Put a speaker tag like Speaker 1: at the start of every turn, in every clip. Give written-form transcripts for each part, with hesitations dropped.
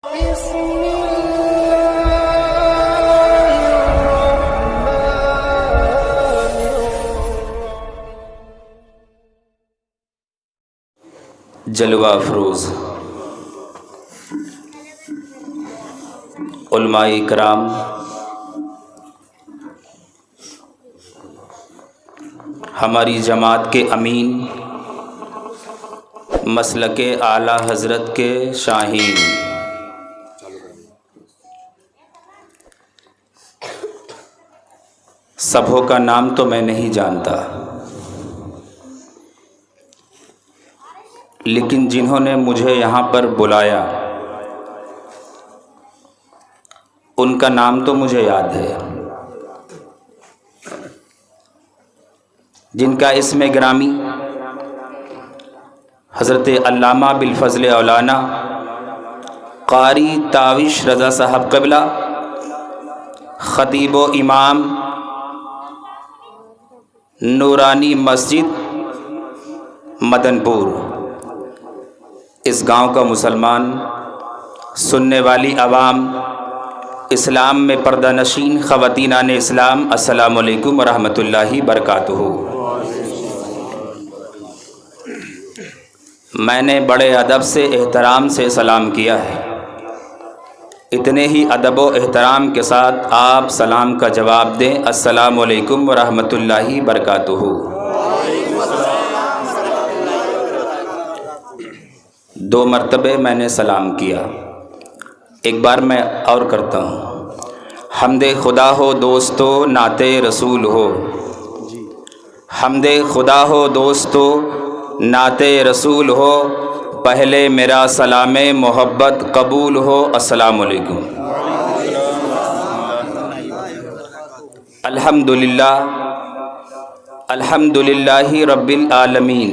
Speaker 1: جلوہ افروز علماء کرام، ہماری جماعت کے امین، مسلک اعلیٰ حضرت کے شاہین، سبھوں کا نام تو میں نہیں جانتا، لیکن جنہوں نے مجھے یہاں پر بلایا ان کا نام تو مجھے یاد ہے، جن کا اسم گرامی حضرت علامہ بالفضل اولانا قاری تاوش رضا صاحب قبلہ، خطیب و امام نورانی مسجد مدن پور، اس گاؤں کا مسلمان، سننے والی عوام، اسلام میں پردہ نشین خواتینان اسلام، السلام علیکم ورحمۃ اللہ وبرکاتہ۔ میں نے بڑے ادب سے، احترام سے سلام کیا ہے، اتنے ہی ادب و احترام کے ساتھ آپ سلام کا جواب دیں، السلام علیکم ورحمۃ اللہ وبرکاتہ۔ دو مرتبہ میں نے سلام کیا، ایک بار میں اور کرتا ہوں، حمد خدا ہو دوستو نعت رسول ہو، حمد خدا ہو دوستو نعت رسول ہو، پہلے میرا سلام محبت قبول ہو، السلام علیکم۔ الحمدللہ الحمدللہ رب العالمین،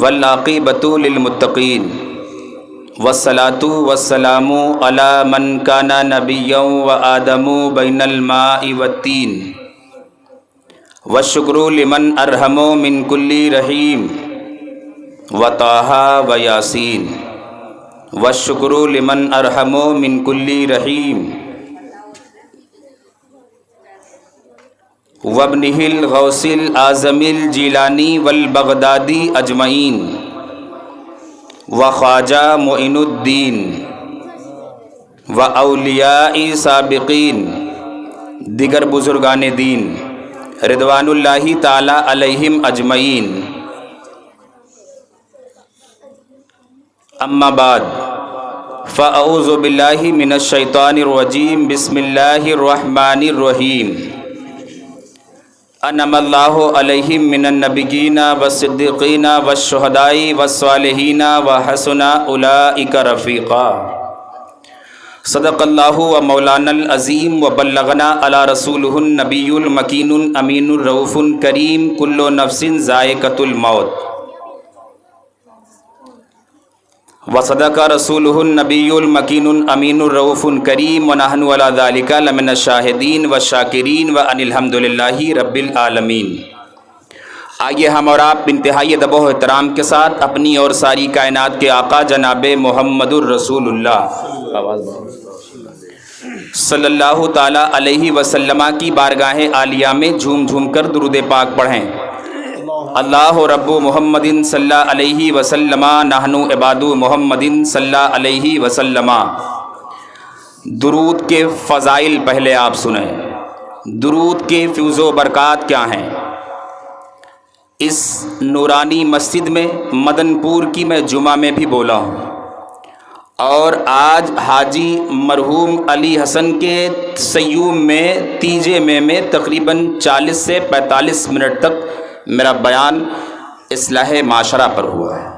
Speaker 1: والعاقبۃ للمتقین، والصلاۃ والسلام علی من کان نبیا وآدم بین الماء والطین، والشکر لمن ارحم من کل رحیم، وطٰہٰ ویاسین، والشکر لمن ارحم من کل رحیم، وابنہ الغوث العظم الجیلانی والبغدادی اجمعین، وخواجہ معین الدین، واولیاء سابقین، دیگر بزرگان دین رضوان اللہ تعالی علیہم اجمعین، اما بعد فاعوذ باللہ من الشیطان الرجیم، بسم اللہ الرحمن الرحیم، انعم اللہ علیہم من النبیین والصدیقین والشہداء والصالحین وحسن اولئک رفیقا، صدق اللہ و مولانا العظیم، وبلغنا علی رسولہ النبی المکین الامین الرؤوف الکریم، کل نفس ذائقۃ الموت، وصدق رسولہ النبی المکین الامین الرؤوف الکریم، ونحن علی ذلک لمن الشاہدین والشاکرین، وان الحمد للہ رب العالمین۔ آئیے ہم اور آپ انتہائی ادب و احترام کے ساتھ اپنی اور ساری کائنات کے آقا جناب محمد الرسول اللہ صلی اللہ تعالی علیہ وسلم کی بارگاہ عالیہ میں جھوم جھوم کر درود پاک پڑھیں۔ اللہ رب محمد صلی اللہ علیہ وسلم، نحن عباد محمد صلی اللہ علیہ وسلم۔ درود کے فضائل پہلے آپ سنیں، درود کے فیض و برکات کیا ہیں۔ اس نورانی مسجد میں مدن پور کی میں جمعہ میں بھی بولا ہوں، اور آج حاجی مرحوم علی حسن کے سیوم میں تیجے میں تقریباً 40 سے 45 منٹ تک میرا بیان اصلاح معاشرہ پر ہوا ہے۔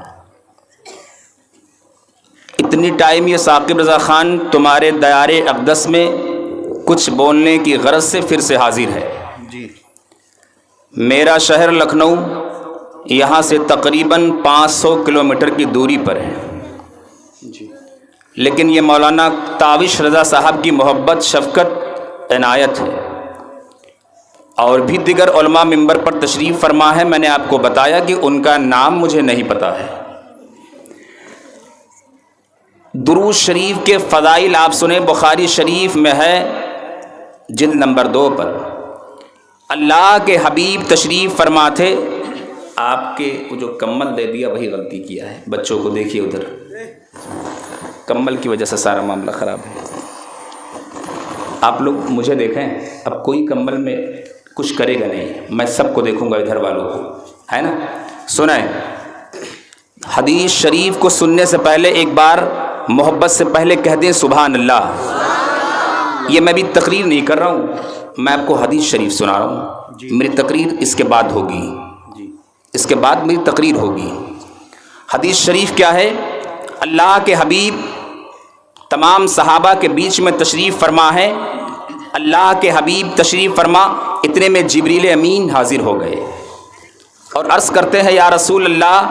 Speaker 1: اتنی ٹائم یہ ثاقب رضا خان تمہارے دیار اقدس میں کچھ بولنے کی غرض سے پھر سے حاضر ہے۔ میرا شہر لکھنؤ یہاں سے تقریباً 500 کلومیٹر کی دوری پر ہے، لیکن یہ مولانا تاوش رضا صاحب کی محبت، شفقت، عنایت ہے، اور بھی دیگر علماء ممبر پر تشریف فرما ہے۔ میں نے آپ کو بتایا کہ ان کا نام مجھے نہیں پتا ہے، درود شریف کے فضائل آپ سنیں، بخاری شریف میں ہے جلد نمبر 2 پر، اللہ کے حبیب تشریف فرما تھے۔ آپ کے وہ جو کمل دے دیا وہی غلطی کیا ہے، بچوں کو دیکھیے ادھر، کمل کی وجہ سے سارا معاملہ خراب ہے۔ آپ لوگ مجھے دیکھیں، اب کوئی کمل میں کچھ کرے گا نہیں، میں سب کو دیکھوں گا، ادھر والوں کو، ہے نا۔ سنیں، حدیث شریف کو سننے سے پہلے ایک بار محبت سے پہلے کہہ دیں سبحان اللہ۔ یہ میں بھی تقریر نہیں کر رہا ہوں، میں آپ کو حدیث شریف سنا رہا ہوں، میری تقریر اس کے بعد ہوگی، اس کے بعد میری تقریر ہوگی۔ حدیث شریف کیا ہے؟ اللہ کے حبیب تمام صحابہ کے بیچ میں تشریف فرما ہے، اللہ کے حبیب تشریف فرما، اتنے میں جبریل امین حاضر ہو گئے اور عرض کرتے ہیں یا رسول اللہ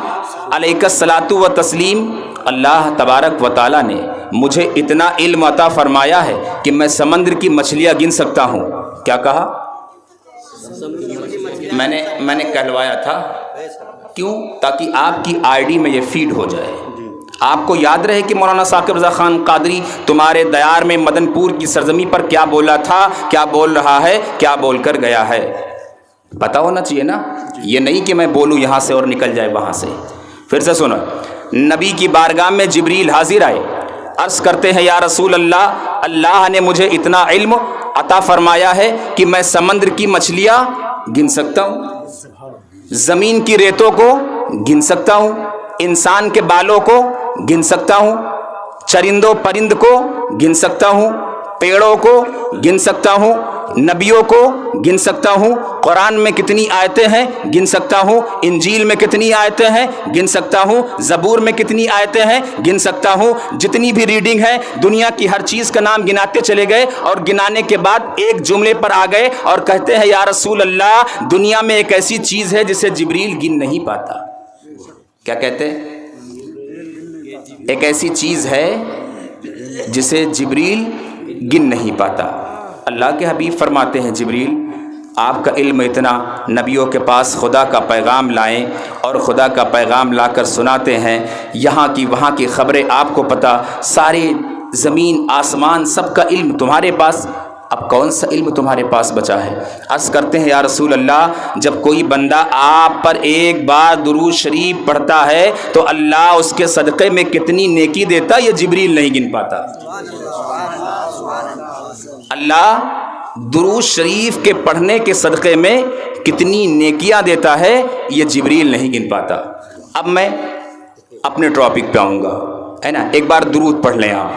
Speaker 1: علیک الصلاۃ و تسلیم، اللہ تبارک و تعالیٰ نے مجھے اتنا علم عطا فرمایا ہے کہ میں سمندر کی مچھلیاں گن سکتا ہوں۔ کیا کہا؟ میں نے کہلوایا تھا، کیوں؟ تاکہ آپ کی آئی ڈی میں یہ فیڈ ہو جائے، آپ کو یاد رہے کہ مولانا ثاقب رضا خان قادری تمہارے دیار میں مدن پور کی سرزمین پر کیا بولا تھا، کیا بول رہا ہے، کیا بول کر گیا ہے، پتہ ہونا چاہیے نا۔ یہ نہیں کہ میں بولوں یہاں سے اور نکل جائے وہاں سے۔ پھر سے سنو، نبی کی بارگاہ میں جبریل حاضر آئے، عرض کرتے ہیں یا رسول اللہ، اللہ نے مجھے اتنا علم عطا فرمایا ہے کہ میں سمندر کی مچھلیاں گن سکتا ہوں، زمین کی ریتوں کو گن سکتا ہوں، انسان کے بالوں کو گن سکتا ہوں، چرندوں پرند کو گن سکتا ہوں، پیڑوں کو گن سکتا ہوں، نبیوں کو گن سکتا ہوں، قرآن میں کتنی آیتیں ہیں گن سکتا ہوں، انجیل میں کتنی آیتیں ہیں گن سکتا ہوں، زبور میں کتنی آیتیں ہیں گن سکتا ہوں، جتنی بھی ریڈنگ ہے دنیا کی ہر چیز کا نام گناتے چلے گئے، اور گنانے کے بعد ایک جملے پر آ گئے اور کہتے ہیں یا رسول اللہ، دنیا میں ایک ایسی چیز ہے جسے جبریل گن نہیں پاتا۔ کیا کہتے ہیں؟ ایک ایسی چیز ہے جسے جبریل گن نہیں پاتا۔ اللہ کے حبیب فرماتے ہیں جبریل آپ کا علم اتنا، نبیوں کے پاس خدا کا پیغام لائیں اور خدا کا پیغام لا کر سناتے ہیں، یہاں کی وہاں کی خبریں آپ کو پتہ، سارے زمین آسمان سب کا علم تمہارے پاس، اب کون سا علم تمہارے پاس بچا ہے؟ عرض کرتے ہیں یا رسول اللہ، جب کوئی بندہ آپ پر ایک بار درود شریف پڑھتا ہے تو اللہ اس کے صدقے میں کتنی نیکی دیتا یہ جبریل نہیں گن پاتا۔ اللہ درود شریف کے پڑھنے کے صدقے میں کتنی نیکیاں دیتا ہے یہ جبریل نہیں گن پاتا۔ اب میں اپنے ٹاپک پہ آؤں گا، ہے نا۔ ایک بار درود پڑھ لیں آپ،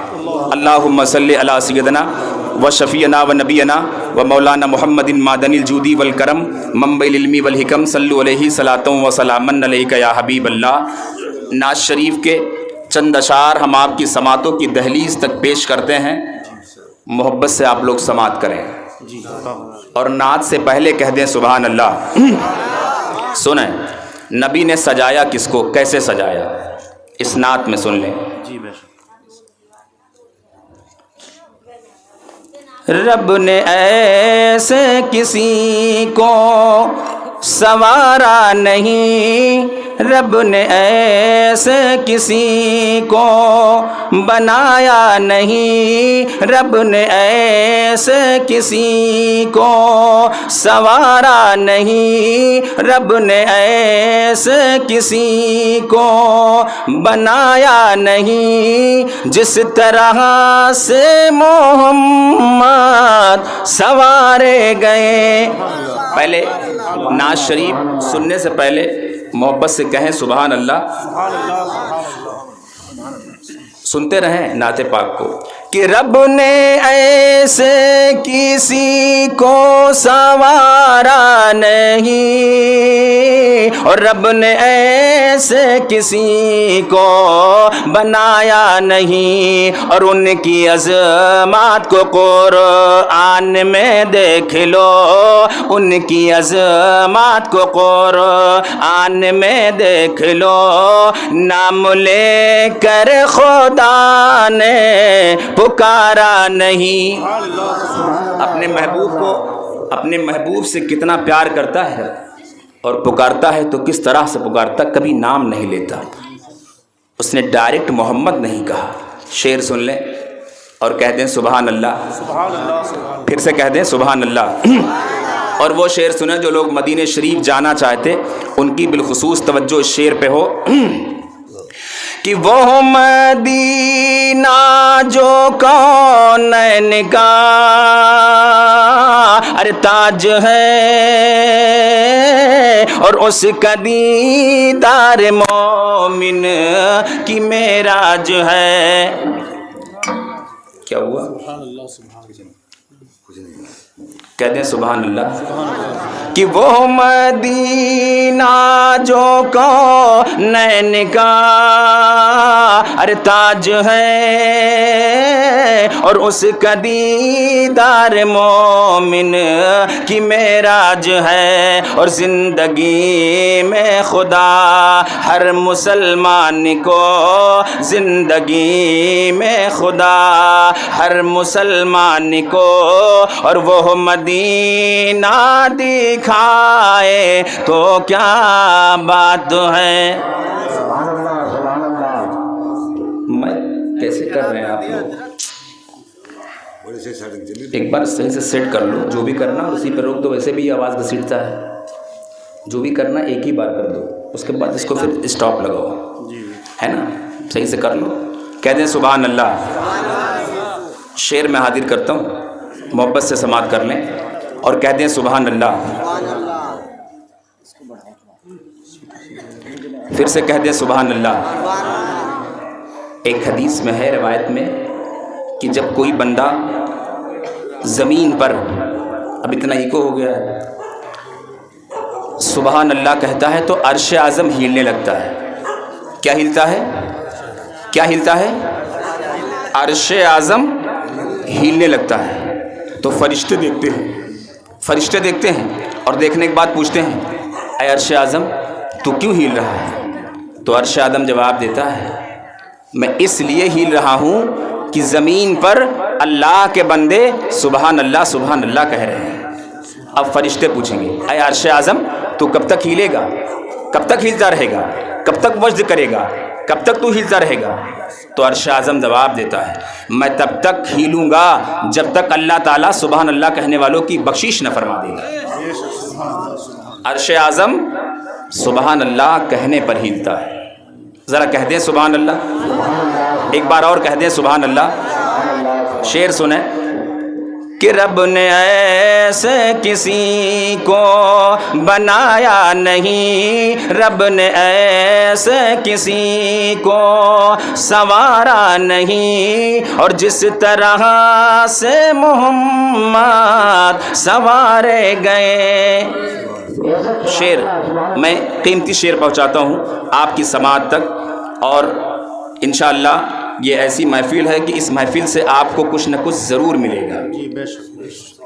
Speaker 1: اللہم صلی علی سیدنا و شفیعنا و نبینا و مولانا محمد معدن الجودی والکرم منبع العلم والحکم، صلو علیہ صلاۃ و سلام علیک یا حبیب اللہ۔ نعت شریف کے چند اشعار ہم آپ کی سماعتوں کی دہلیز تک پیش کرتے ہیں، محبت سے آپ لوگ سماعت کریں اور نعت سے پہلے کہہ دیں سبحان اللہ۔ سنیں، نبی نے سجایا کس کو، کیسے سجایا، اس نعت میں سن لیں۔ رب نے ایسے کسی کو سنوارا نہیں، رب نے ایسے کسی کو بنایا نہیں، رب نے ایسے کسی کو سنوارا نہیں، رب نے ایسے کسی کو بنایا نہیں، جس طرح سے محمد سنوارے گئے۔ پہلے نعت شریف سننے سے پہلے محبت سے کہیں سبحان اللہ، سنتے رہیں نعت پاک کو کہ رب نے ایسے کسی کو سنوارا نہیں، اور رب نے ایسے کسی کو بنایا نہیں، اور ان کی عظمت کو قرآن میں دیکھ لو، ان کی عظمت کو قرآن میں دیکھ لو، نام لے کر خدا نے پکارا نہیں۔ اپنے محبوب کو، اپنے محبوب سے کتنا پیار کرتا ہے، اور پکارتا ہے تو کس طرح سے پکارتا، کبھی نام نہیں لیتا، اس نے ڈائریکٹ محمد نہیں کہا، شعر سن لیں اور کہہ دیں سبحان اللہ،
Speaker 2: سبحان اللہ، سبحان
Speaker 1: پھر سے کہہ دیں سبحان اللہ۔ اور وہ شعر سنیں جو لوگ مدینہ شریف جانا چاہتے، ان کی بالخصوص توجہ اس شعر پہ ہو کہ وہ مدینہ جو کونین کا ارے تاج ہے، اور اس کا دیدار مومن کی معراج ہے۔ کیا ہوا؟
Speaker 2: اللہ، سبحان اللہ،
Speaker 1: کہہ دیں سبحان اللہ کہ وہ مدینہ جو کونین کا ارے تاج ہے، اور اس کا دیدار مومن کی معراج ہے۔ اور زندگی میں خدا ہر مسلمان کو، زندگی میں خدا ہر مسلمان کو، اور وہ مدینہ دکھائے تو کیا بات ہے۔ میں کیسے کر رہے ہیں آپ لوگ؟ ایک بار صحیح سے سیٹ کر لو، جو بھی کرنا اسی پہ روک دو، ویسے بھی یہ آواز گھسیٹتا ہے، جو بھی کرنا ایک ہی بار کر دو، اس کے بعد اس کو پھر اسٹاپ لگاؤ، ہے نا؟ صحیح سے کر لو، کہہ دیں سبحان اللہ۔ شعر میں حاضر کرتا ہوں، محبت سے سماعت کر لیں اور کہہ دیں سبحان اللہ، پھر سے کہہ دیں سبحان اللہ۔ ایک حدیث میں ہے، روایت میں، کہ جب کوئی بندہ زمین پر، اب اتنا ایکو ہو گیا ہے، سبحان اللہ کہتا ہے تو عرش اعظم ہلنے لگتا ہے۔ کیا ہلتا ہے؟ کیا ہلتا ہے؟ عرش اعظم ہلنے لگتا ہے۔ تو فرشتے دیکھتے ہیں، فرشتے دیکھتے ہیں اور دیکھنے کے بعد پوچھتے ہیں اے عرش اعظم تو کیوں ہل رہا ہے؟ تو عرش اعظم جواب دیتا ہے میں اس لیے ہل رہا ہوں کہ زمین پر اللہ کے بندے سبحان اللہ کہہ رہے ہیں۔ اب فرشتے پوچھیں گے اے عرش اعظم تو کب تک ہلے گا؟ کب تک ہلتا رہے گا؟ کب تک وجد کرے گا؟ کب تک تو ہلتا رہے گا؟ تو عرش اعظم جواب دیتا ہے میں تب تک ہلوں گا جب تک اللہ تعالیٰ سبحان اللہ کہنے والوں کی بخشش نہ فرما دے گا۔ عرش اعظم سبحان اللہ کہنے پر ہلتا ہے۔ ذرا کہہ دیں سبحان اللہ، ایک بار اور کہہ دیں سبحان اللہ۔ شعر سنیں کہ رب نے ایسے کسی کو بنایا نہیں، رب نے ایسے کسی کو سنوارا نہیں، اور جس طرح سے محمد سنوارے گئے۔ شعر میں قیمتی شعر پہنچاتا ہوں آپ کی سماعت تک، اور انشاءاللہ یہ ایسی محفل ہے کہ اس محفل سے آپ کو کچھ نہ کچھ ضرور ملے گا،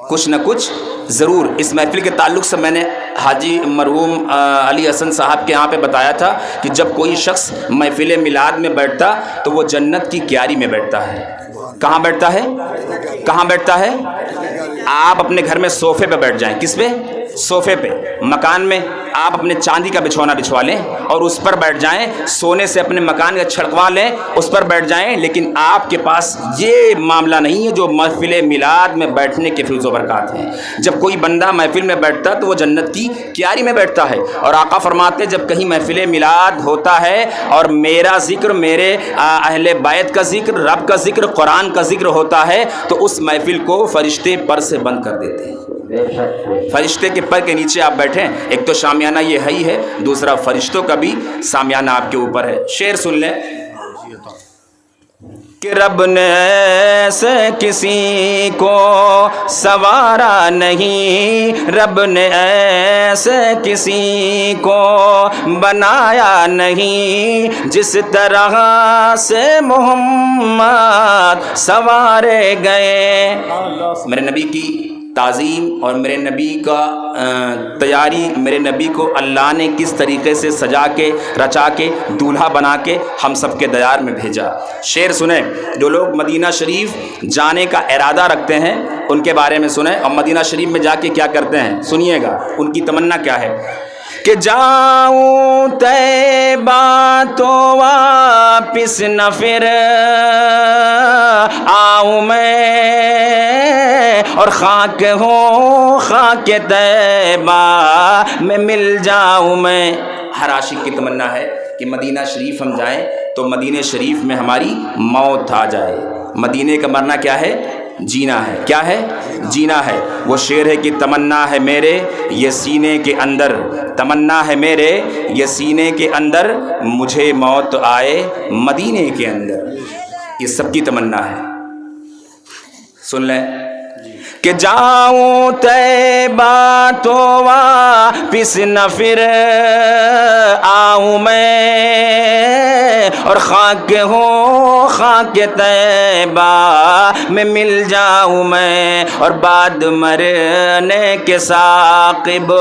Speaker 1: کچھ نہ کچھ ضرور۔ اس محفل کے تعلق سے میں نے حاجی مرحوم علی حسن صاحب کے یہاں پہ بتایا تھا کہ جب کوئی شخص محفل میلاد میں بیٹھتا تو وہ جنت کی کیاری میں بیٹھتا ہے۔ کہاں بیٹھتا ہے؟ کہاں بیٹھتا ہے؟ آپ اپنے گھر میں صوفے پہ بیٹھ جائیں۔ کس پہ؟ صوفے پہ۔ مکان میں آپ اپنے چاندی کا بچھونا بچھوا لیں اور اس پر بیٹھ جائیں، سونے سے اپنے مکان کا چھڑکوا لیں، اس پر بیٹھ جائیں، لیکن آپ کے پاس یہ معاملہ نہیں ہے جو محفل میلاد میں بیٹھنے کے فیض و برکات ہیں۔ جب کوئی بندہ محفل میں بیٹھتا تو وہ جنت کی کیاری میں بیٹھتا ہے، اور آقا فرماتے جب کہیں محفل میلاد ہوتا ہے اور میرا ذکر، میرے اہل بیت کا ذکر، رب کا ذکر، قرآن کا ذکر ہوتا ہے تو اس محفل کو فرشتے پر سے بند کر دیتے ہیں۔ فرشتے کے پر کے نیچے آپ بیٹھیں، ایک تو شامیانہ یہ ہے ہی ہے، دوسرا فرشتوں کا بھی شامیانہ آپ کے اوپر ہے۔ شعر سن لیں کہ رب نے ایسے کسی کو سنوارا نہیں، رب نے ایسے کسی کو بنایا نہیں، جس طرح سے محمد سنوارے گئے۔ میرے نبی کی تعظیم اور میرے نبی کا تیاری، میرے نبی کو اللہ نے کس طریقے سے سجا کے رچا کے دولہا بنا کے ہم سب کے دیار میں بھیجا۔ شعر سنیں، جو لوگ مدینہ شریف جانے کا ارادہ رکھتے ہیں ان کے بارے میں سنیں، اور مدینہ شریف میں جا کے کیا کرتے ہیں سنیے گا، ان کی تمنا کیا ہے کہ جاؤں طیبہ تو واپس نہ پھر آؤں میں، اور خاک ہوں خاک طیبہ میں مل جاؤں میں۔ ہر عاشق کی تمنا ہے کہ مدینہ شریف ہم جائیں تو مدینہ شریف میں ہماری موت آ جائے۔ مدینے کا مرنا کیا ہے؟ جینا ہے۔ کیا ہے؟ جینا ہے۔ وہ شعر ہے کہ تمنا ہے میرے یہ سینے کے اندر، تمنا ہے میرے یہ سینے کے اندر، مجھے موت آئے مدینے کے اندر۔ یہ سب کی تمنا ہے۔ سن لیں کہ جاؤں طیبہ تو واپس نہ پھر آؤں میں، اور خاک ہوں خاک طیبہ میں مل جاؤں میں، اور بعد مرنے کے ثاقب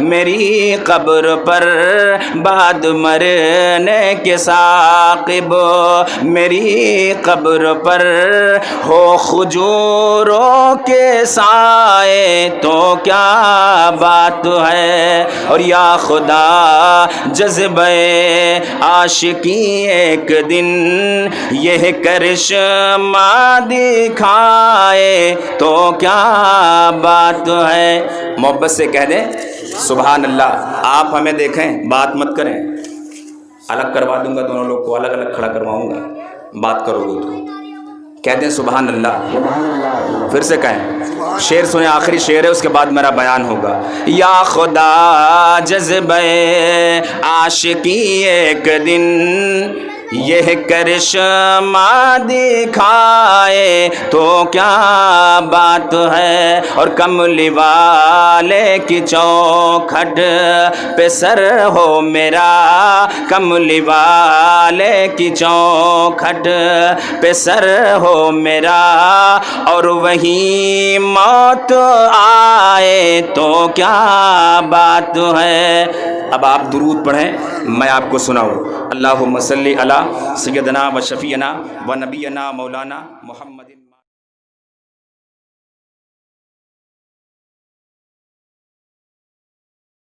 Speaker 1: میری قبر پر، بعد مرنے کے ثاقب میری قبر پر ہو کھجوروں کے سائے تو کیا بات ہے، اور یا خدا جذبہ عاشقی ایک دن یہ کرشمہ دکھائے تو کیا بات ہے۔ محبت سے کہہ دیں سبحان اللہ۔ آپ ہمیں دیکھیں، بات مت کریں، الگ کروا دوں گا، دونوں لوگ کو الگ الگ کھڑا کرواؤں گا، بات کرو گے تو کہتے ہیں سبحان اللہ۔ پھر سے کہیں، شعر سنیں، آخری شعر ہے، اس کے بعد میرا بیان ہوگا۔ یا خدا جذبہ عاشقی ایک دن یہ کرشمہ دکھائے تو کیا بات ہے، اور کملی والے کی چوکھٹ پہ سر ہو میرا، کملی والے کی چوکھٹ پہ سر ہو میرا، اور وہی موت آئے تو کیا بات ہے۔ اب آپ درود پڑھیں، میں آپ کو سناؤں۔ اللہم صلی علی سیدنا و شفیعنا و نبینا مولانا محمد۔